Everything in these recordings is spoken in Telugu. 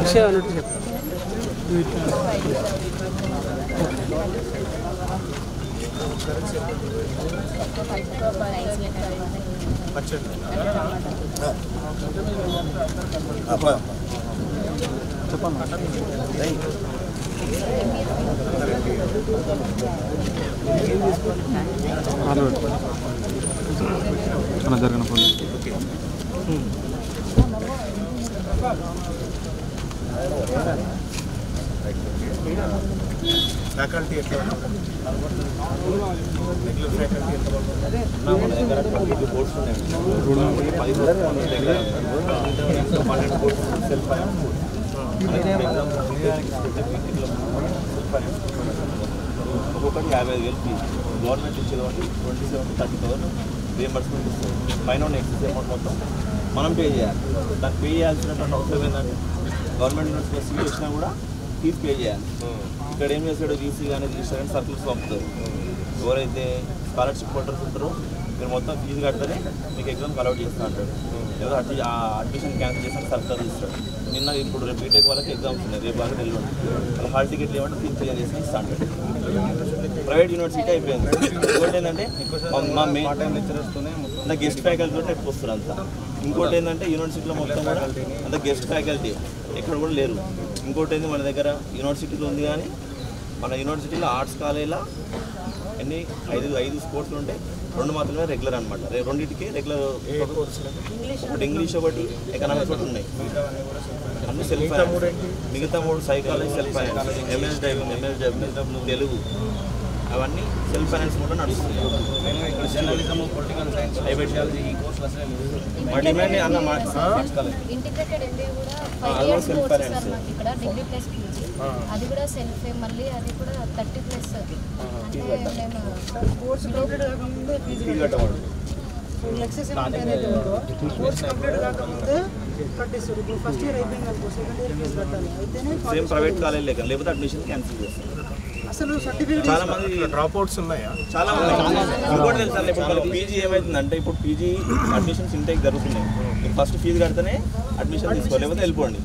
విషయం అన్నట్టు చెప్తాను. జరగన ఫ్యాకల్టీ ఎట్లా రెగ్యులర్ ఫ్యాకల్టీ ఎట్లా మన దగ్గర 22 కోర్స్ ఉన్నాయి. 10 కోర్స్ సెల్ఫ్ ఒక్కొక్కటి 55,000 ఫీజు గవర్నమెంట్ ఇచ్చేది 27-30,000 రియంబర్స్మెంట్ ఇస్తుంది. పైన ఉన్న ఎక్సెస్ అమౌంట్ మొత్తం మనం పే చేయాలి. దాన్ని పే చేయాల్సినటువంటి అవసరం ఏంటంటే గవర్నమెంట్ యూనివర్సిటీలో సీట్ వచ్చినా కూడా ఫీజు పే చేయాలి. ఇక్కడ ఏం చేస్తాడు వీసీ కానీ రిజిస్టర్ కానీ సర్కిల్స్ పంపుతారు. ఎవరైతే స్కాలర్షిప్ హోల్డర్స్ ఉంటారో మీరు మొత్తం ఫీజు కడితేనే మీకు ఎగ్జామ్కి అలౌట్ చేస్తూ అంటాడు. లేదా అడ్మిషన్ క్యాన్సిల్ చేసిన సర్కిల్ ఇస్తాడు. నిన్న ఇప్పుడు రేపు బీటెక్ వాళ్ళకి ఎగ్జామ్స్ ఉన్నాయి, రేపు వాళ్ళకి వెళ్ళండి. వాళ్ళ హాల్ టికెట్లు ఏమంటే ఫీజు క్లియర్ చేసి ఇస్తా అంటాడు. ప్రైవేట్ యూనివర్సిటీ అయిపోయింది. ఇంకోటి ఏంటంటే మా మెయిన్ టైం లెక్చరర్స్తోనే అంత గెస్ట్ ఫ్యాకల్టీ ఎక్కువ వస్తారు అంతా. ఇంకోటి ఏంటంటే యూనివర్సిటీలో మొత్తం కూడా అంత గెస్ట్ ఫ్యాకల్టీ ఎక్కడ కూడా లేరు. ఇంకోటి ఏంటి మన దగ్గర యూనివర్సిటీలో ఉంది కానీ మన యూనివర్సిటీలో ఆర్ట్స్ కాలేజీలో ఎన్ని 5 స్పోర్ట్స్లు ఉంటాయి, 2 మాత్రమే రెగ్యులర్ అనమాట. రెండింటికి రెగ్యులర్ ఒకటి ఇంగ్లీష్ ఒకటి ఎకనామిక్స్ ఒకటి ఉన్నాయి. అన్ని సెల్ఫ్ మిగతా 3 psychology self finance, MSW Telugu అవన్నీ సెల్ఫ్ ఫైనాన్స్ కూడా నడుస్తున్నాయి. మా డిమాండ్ అన్న ఇంటిగ్రేటెడ్ ఎంబీఏ కూడా 5 ఇయర్స్ కోర్స్ సార్ మాకు ఇక్కడ డిగ్రీ ప్లస్ పీజీ. అది కూడా సెల్ఫ్ మళ్ళీ అది కూడా 30+ అంటే మేము కోర్స్ కంప్లీట్ కాకముందే ఫీజు కట్టవాలి. ఎక్సెస్ అమౌంట్ ఏదైతే ఉందో కోర్స్ కంప్లీట్ కాకముందే కట్టేస్తారు. ఇప్పుడు ఫస్ట్ ఇయర్ అయిపోయింది అనుకో, సెకండ్ ఇయర్ ఫీజు కట్టాలి. అయితేనే సేమ్ ప్రైవేట్ కాలేజ్ లేకపోతే అడ్మిషన్ క్యాన్సిల్ చేస్తారు. అసలు సర్టిఫికేట్ చాలా మంది డ్రాప్ అవుట్స్ ఉన్నాయా? చాలా మంది. ఇంకోటి తెలుసా, ఇప్పుడు పీజీ ఏమైతుందంటే ఇప్పుడు పీజీ అడ్మిషన్స్ ఇంటేక్ జరుగుతున్నాయి. మీరు ఫస్ట్ ఫీజు కడితేనే అడ్మిషన్ తీసుకోవాలి, లేకపోతే వెళ్ళిపోండి.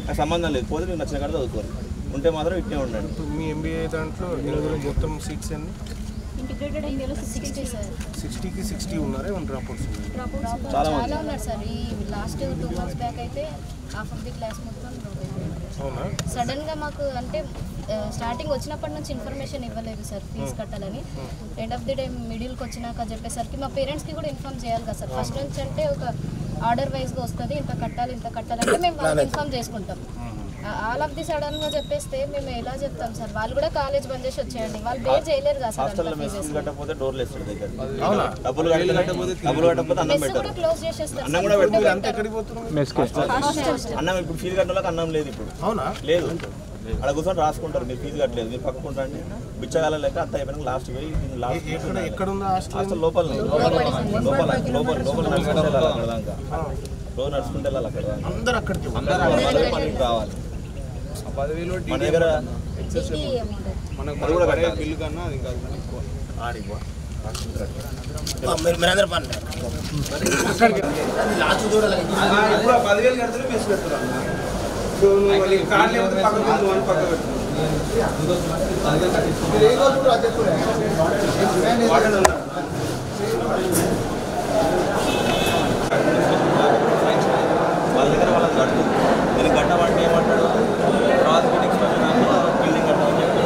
నాకు సంబంధం లేదు, పోతే మీకు నచ్చిన కాడ చదువుకోవాలి. ఉంటే మాత్రం ఇట్టే ఉండండి. మీ ఎంబీఏ దాంట్లో మొత్తం సీట్స్ అన్ని ఇంటిగ్రేటెడ్ ఎంబీఏలో 60 సార్. 60కి 60 ఉన్నారే, డ్రాప్ అవుట్స్ చాలా ఉన్నారు సార్. ఈ లాస్ట్ 2 months బ్యాక్ అయితే హాఫ్ ఆఫ్ ది క్లాస్ మొత్తం సడన్ గా మాకు అంటే స్టార్టింగ్ వచ్చినప్పటి నుంచి ఇన్ఫర్మేషన్ ఇవ్వలేదు సార్ ఫీజు కట్టాలని. ఎండ్ ఆఫ్ ది డే మిడిల్కి వచ్చినాక చెప్పేసరికి మా పేరెంట్స్కి కూడా ఇన్ఫార్మ్ చేయాలి కదా సార్. ఫస్ట్ నుంచి అంటే ఒక ఆర్డర్ వైజ్గా వస్తుంది, ఇంత కట్టాలంటే మేము వాళ్ళకి ఇన్ఫార్మ్ చేసుకుంటాం. ఆల్ ఆఫ్ ది సడన్గా చెప్పేస్తే మేము ఎలా చెప్తాం సార్? వాళ్ళు కూడా కాలేజ్ బంద్ చేసి వచ్చేయండి, వాళ్ళు బేర్ చేయలేరు కదా సార్. క్లోజ్ చేసేస్తారు. అన్నం ఇప్పుడు ఫీజు కట్టాలకు అన్నం లేదు ఇప్పుడు. అవునా? లేదు. అక్కడ కూర్చొని రాసుకుంటారు, మీరు ఫీజు కట్టలేదు, మీరు పక్కకుంటారండి. బిచ్చగాల లెక్క అంత అయిపోయినా లాస్ట్ పోయి హాస్టల్ లోపల రోజు నడుచుకుంటే వెళ్ళాలి. అక్కడ అందరూ అక్కడికి పనికి రావాలి. మన దగ్గర బిల్లు కన్నా అది కాదు. ఇప్పుడు 10,000 కడితే మెస్ పెడుతున్నారు. కార్డు లేకపోతే పక్కన పక్క వాళ్ళ దగ్గర వాళ్ళకి కట్టు. నేను కట్టమంటే ఏమంటాడు, తర్వాత నెక్స్ట్ బిల్డింగ్ కట్టమని చెప్పి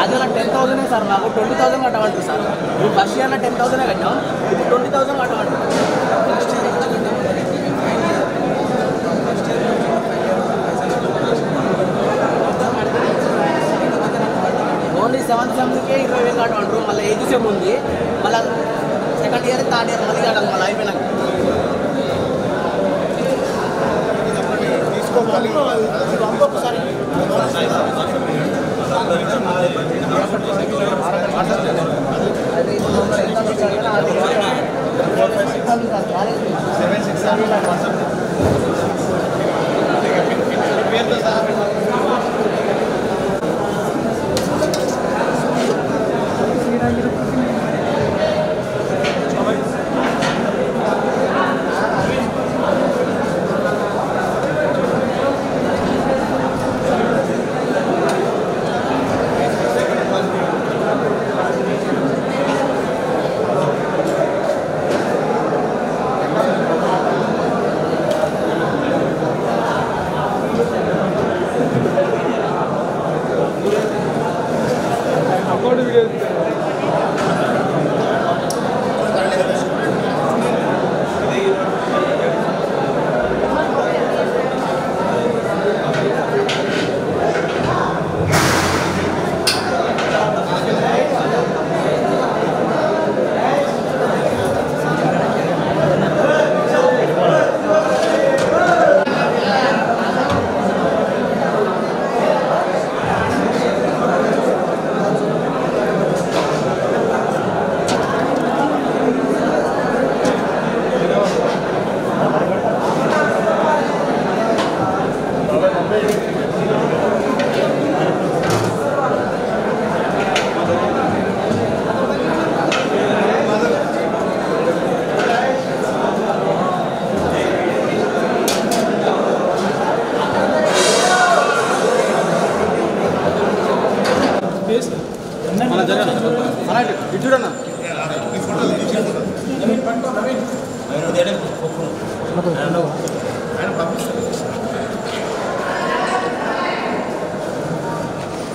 అదే 10,000 సార్, మాకు 20,000 కట్టమంటారు సార్. మేము ఫస్ట్ ఇయర్లో 10,000 కట్టాం, ఇప్పుడు 20,000 కట్టమంటారు. Only 7th సెమ్కే 20,000 కట్టమంటారు. మళ్ళీ 8th సెమ్ ఉంది, మళ్ళీ సెకండ్ ఇయర్ థర్డ్ ఇయర్ మళ్ళీ కట్టాలి. మళ్ళీ అయిపోయినాక ఒకసారి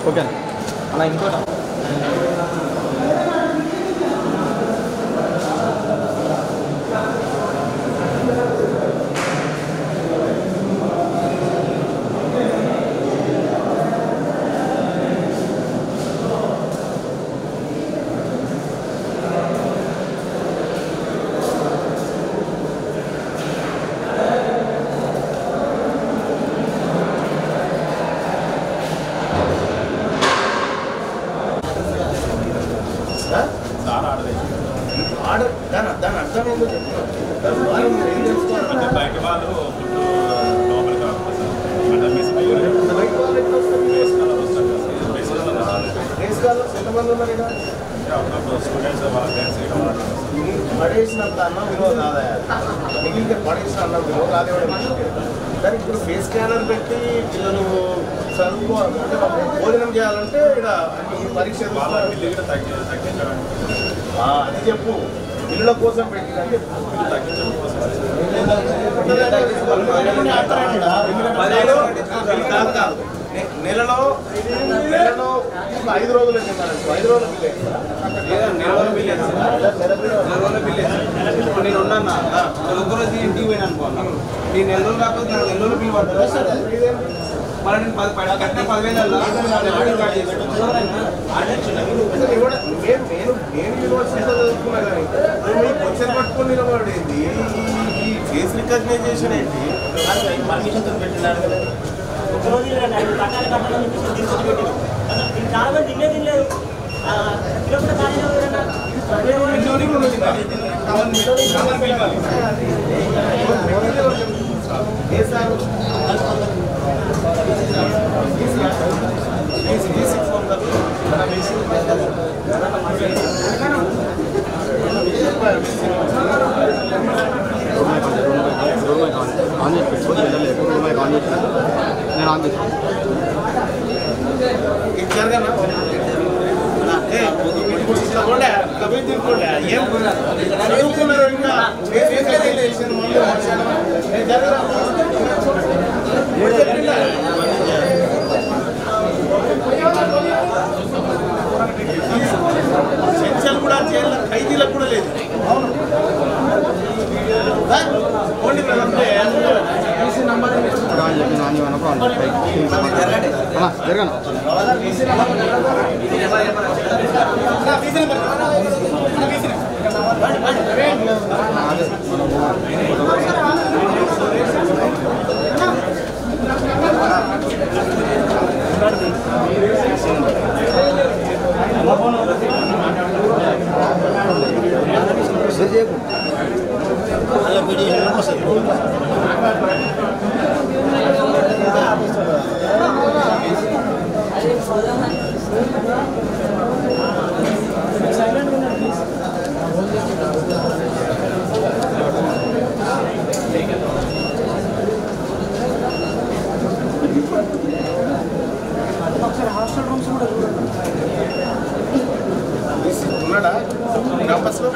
ఓకే అలా ఇంకోట దాని అర్థం ఏంటో చెప్తున్నా. బయట వాళ్ళు లోపలికి ఎంతమంది ఉన్నారు ఇక్కడ? పడేసినంత అన్నం విలువ కాదా? మిగిలితే పడేసిన అన్నం విలువ కాదే. దానికి ఇప్పుడు ఫేస్ స్కానర్ పెట్టి పిల్లలు చదువుకోవాలి అంటే భోజనం చేయాలంటే ఇక్కడ పరీక్ష అది చెప్పు. పిల్లల కోసం పెట్టిందంటే నెలలో 5 రోజులు 5 రోజులు నేను ఉన్నాను ఒక్కరోజు ఇంటికి పోయినా అనుకోన్నా నేను నెల రోజులు కాకపోతే నాకు నెల రోజులు బిల్లు పడుతుంది మరి నేను 10,000 పట్టుకొని నిలబడేది ఈ ఫేస్ రికగ్నైజేషన్ ఏంటి పర్మిషన్ పెట్టినాడు కదా ఒకరోజు చాలా మంది తినలేదు నేను ఆన్ చేస్తాను శిక్షలు కూడా చేయాలి ఖైదీలకు కూడా లేదు హాస్టల్ రూమ్స్ కూడా ఉన్నాడా క్యాంపస్లో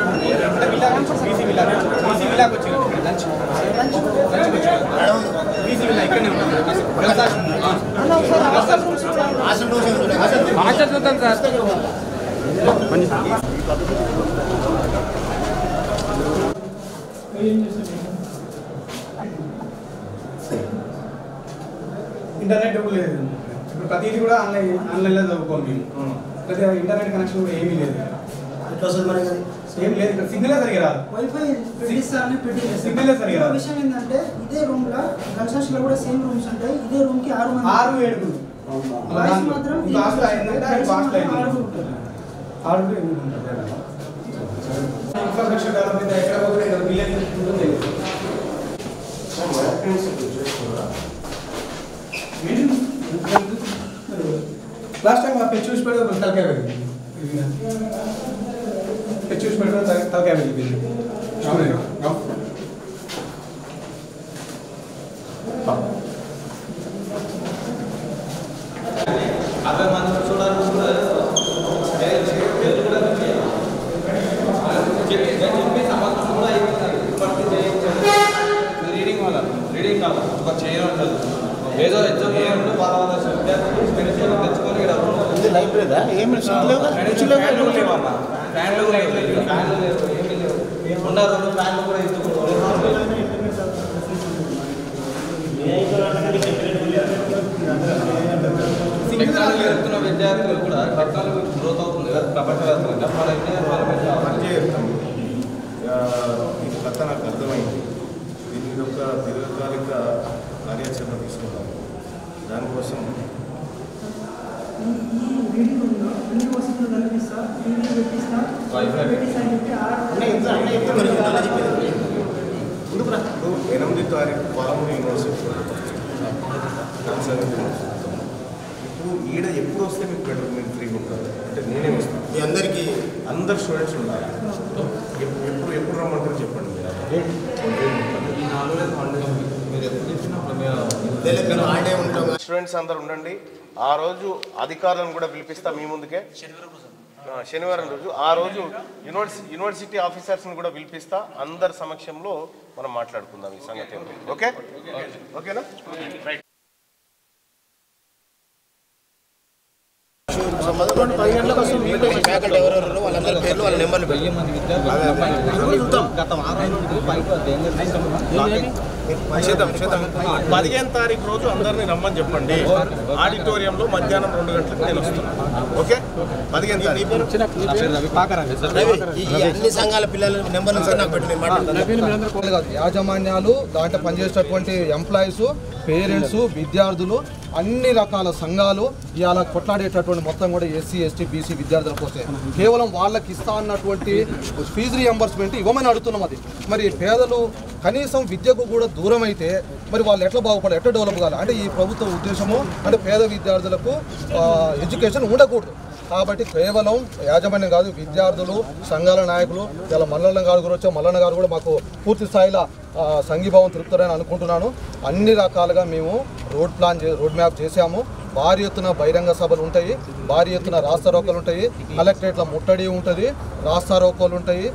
విలాకి వచ్చి లంచ్ ఇక్కడనే ఇంటర్నెట్ లేదు ఇప్పుడు ప్రతిదీ కూడా ఆన్లైన్లో చదువుకోండి ప్రతి ఇంటర్నెట్ కనెక్షన్ కూడా ఏమీ లేదు ఏం లేదు ఇక్కడ సిగ్నలే సరిగా రాదు వైఫై పెట్టిస్తారని పెట్టింది సిగ్నలే సరిగా రాదు విషయం ఏంటంటే ఇదే రూమ్ లో కన్స్ట్రక్షన్ లో కూడా సేమ్ రూమ్స్ ఉంటాయి ఇదే రూమ్ కి 6 మంది 6-7 మాత్రం కాస్ట్ అయిందంటే కాస్ట్ అయింది ఇన్ఫ్రాస్ట్రక్చర్ డెవలప్మెంట్ ఎక్కడ పోతే బిలియన్ ఉంటుంది లాస్ట్ టైం आप చూసి పెడితే తలకాయ వెళ్ళింది చూసి పెడితే తలకాయ వెళ్ళింది అదర్ మనం చూడాలి రీడింగ్ వల్ల రీడింగ్ కాదు ఒక చేయడం ఉంటుంది ఏదో ఎగ్జామ్ చేయాలంటే వాళ్ళ తెచ్చుకొని ఇక్కడ లైబ్రరీదా ఏమి ఫ్యాన్లు ఉన్నారు ఫ్యాన్లు కూడా టెక్నాలజీ ఎదుగుతున్న విద్యార్థులు కూడా టెక్నాలజీ గ్రోత్ అవుతుంది ప్రపంచవ్యాప్తంగా మన ఇండియా ఈ కథ నాకు అర్థమైంది దీని ఒక దీర్ఘకాలిక కార్యాచరణ తీసుకున్నాం దానికోసం ఇప్పుడు 8వ తారీఖు పాలమూరు యూనివర్సిటీ ఇప్పుడు ఈడ ఎప్పుడు వస్తే మీకు బెటర్ మీరు ఫ్రీగా ఉంటారు అంటే నేనే వస్తాను మీ అందరికీ అందరు స్టూడెంట్స్ ఉండాలి ఎప్పుడు రమ్మంటారు చెప్పండి స్టూడెంట్స్ అందరు ఉండండి ఆ రోజు అధికారులను కూడా పిలిపిస్తా మీ ముందుకే శనివారం రోజు ఆ రోజు యూనివర్సిటీ ఆఫీసర్స్ని కూడా పిలిపిస్తా అందరి సమక్షంలో మనం మాట్లాడుకుందాం ఈ సంగతి ఓకే ఓకేనా రైట్ 15 తారీఖు రోజు అందరినీ రమ్మని చెప్పండి. ఆడిటోరియంలో మధ్యాహ్నం 2 గంటలకు నేను వస్తున్నాను. ఓకే, 15 తారీఖు. అన్ని సంఘాల పిల్లల నెంబర్ యాజమాన్యాలు, దాంట్లో పనిచేసేటటువంటి ఎంప్లాయీస్, పేరెంట్స్, విద్యార్థులు, అన్ని రకాల సంఘాలు ఇవాళ కొట్లాడేటటువంటి మొత్తం కూడా ఎస్సీ, ఎస్టీ, బీసీ విద్యార్థుల కోసమే. కేవలం వాళ్ళకి ఇస్తా అన్నటువంటి ఫీజు రియంబర్స్మెంట్ ఇవ్వమని అడుగుతున్నాం. అది మరి పేదలు కనీసం విద్యకు కూడా దూరం అయితే మరి వాళ్ళు ఎట్లా బాగుపడాలి, ఎట్లా డెవలప్ కావాలి అంటే ఈ ప్రభుత్వ ఉద్దేశము అంటే పేద విద్యార్థులకు ఎడ్యుకేషన్ ఉండకూడదు. కాబట్టి కేవలం యాజమాన్యం కాదు, విద్యార్థులు, సంఘాల నాయకులు, ఇలా మల్లన్న గారు కూడా వచ్చారు. మల్లన్న గారు కూడా మాకు పూర్తి స్థాయిలో సంఘీభావం తెలుపుతారని అనుకుంటున్నాను. అన్ని రకాలుగా మేము రోడ్ మ్యాప్ చేశాము. భారీ ఎత్తున బహిరంగ సభలు ఉంటాయి, భారీ ఎత్తున రాస్తారోకోలు ఉంటాయి, కలెక్టరేట్ల ముట్టడి ఉంటుంది, రాస్తారోకోలు ఉంటాయి.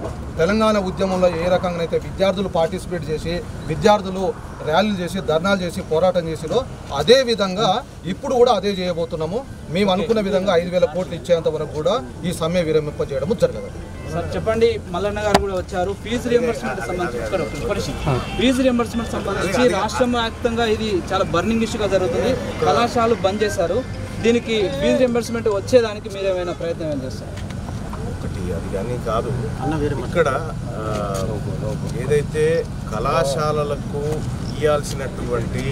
తెలంగాణ ఉద్యమంలో ఏ రకంగా అయితే విద్యార్థులు పార్టిసిపేట్ చేసి, విద్యార్థులు ర్యాలీలు చేసి, ధర్నాలు చేసి పోరాటం చేసిరో అదే విధంగా ఇప్పుడు కూడా అదే చేయబోతున్నాము. మేము అనుకున్న విధంగా 5,000 కోట్లు ఇచ్చేంత వరకు కూడా ఈ సమ్మె విరమింపజేయడం జరగదు. సార్ చెప్పండి, మల్లన్న గారు కూడా వచ్చారు. ఫీజు రియంబర్స్మెంట్ సంబంధించి ఫీజు రియంబర్స్మెంట్ సంబంధించి రాష్ట్రం వ్యాప్తంగా ఇది చాలా బర్నింగ్ ఇష్యూగా జరుగుతుంది. కళాశాలలు బంద్ చేశారు. దీనికి ఫీజు రియంబర్స్మెంట్ వచ్చేదానికి మీరు ఏమైనా ప్రయత్నం ఏం చేస్తారు? ఒకటి అది కానీ కాదు, ఇక్కడ ఏదైతే కళాశాలలకు ఇవ్వాల్సినటువంటి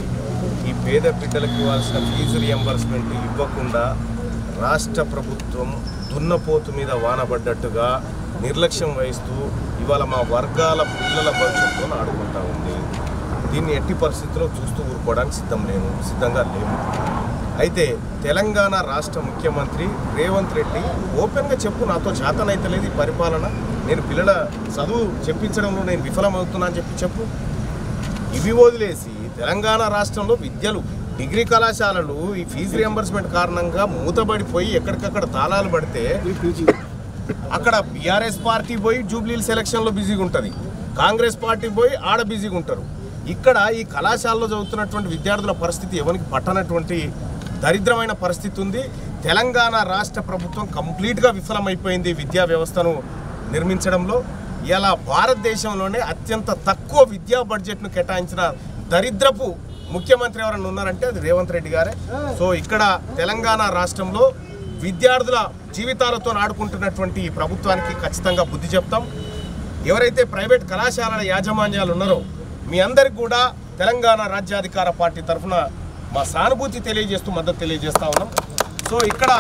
ఈ పేద బిడ్డలకు ఇవ్వాల్సిన ఫీజు రియంబర్స్మెంట్ ఇవ్వకుండా రాష్ట్ర ప్రభుత్వం దున్నపోతు మీద వానబడ్డట్టుగా నిర్లక్ష్యం వహిస్తూ ఇవాళ మా వర్గాల పిల్లల భవిష్యత్తులో ఆడుకుంటా ఉంది. దీన్ని ఎట్టి పరిస్థితుల్లో చూస్తూ ఊరుకోవడానికి సిద్ధంగా లేము. అయితే తెలంగాణ రాష్ట్ర ముఖ్యమంత్రి రేవంత్ రెడ్డి ఓపెన్గా చెప్పు, నాతో చేతనైతే లేదు ఈ పరిపాలన, నేను పిల్లల చదువు చెప్పించడంలో నేను విఫలమవుతున్నా అని చెప్పు. ఇవి వదిలేసి తెలంగాణ రాష్ట్రంలో డిగ్రీ కళాశాలలు ఈ ఫీజు రియంబర్స్మెంట్ కారణంగా మూతబడిపోయి ఎక్కడికక్కడ తాళాలు పడితే అక్కడ బీఆర్ఎస్ పార్టీ పోయి జూబ్లీహిల్స్ ఎలక్షన్లో బిజీగా ఉంటుంది, కాంగ్రెస్ పార్టీ పోయి ఆడ బిజీగా ఉంటారు. ఇక్కడ ఈ కళాశాలలో చదువుతున్నటువంటి విద్యార్థుల పరిస్థితి ఎవరికి పట్టనటువంటి దరిద్రమైన పరిస్థితి ఉంది. తెలంగాణ రాష్ట్ర ప్రభుత్వం కంప్లీట్గా విఫలమైపోయింది విద్యా వ్యవస్థను నిర్మించడంలో. ఇలా భారతదేశంలోనే అత్యంత తక్కువ విద్యా బడ్జెట్ను కేటాయించిన దరిద్రపు ముఖ్యమంత్రి ఎవరైనా ఉన్నారంటే అది రేవంత్ రెడ్డి గారే. సో ఇక్కడ తెలంగాణ రాష్ట్రంలో విద్యార్థుల జీవితాలతో ఆడుకుంటున్నటువంటి ఈ ప్రభుత్వానికి ఖచ్చితంగా బుద్ధి చెప్తాం. ఎవరైతే ప్రైవేట్ కళాశాలల యాజమాన్యాలు ఉన్నారో మీ అందరికి కూడా తెలంగాణ రాజ్యాధికార పార్టీ తరఫున మా సానుభూతి తెలియజేస్తూ మద్దతు తెలియజేస్తా ఉన్నాం. సో ఇక్కడ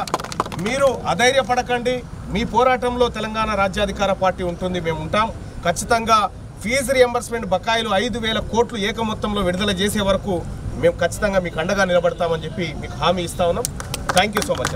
మీరు అధైర్యపడకండి, మీ పోరాటంలో తెలంగాణ రాజ్యాధికార పార్టీ ఉంటుంది, మేము ఉంటాం. ఖచ్చితంగా ఫీజు రియంబర్స్మెంట్ బకాయిలు 5,000 కోట్లు ఏకమొత్తంలో విడుదల చేసే వరకు మేము ఖచ్చితంగా మీకు అండగా నిలబడతామని చెప్పి మీకు హామీ ఇస్తా ఉన్నాం. Thank you so much.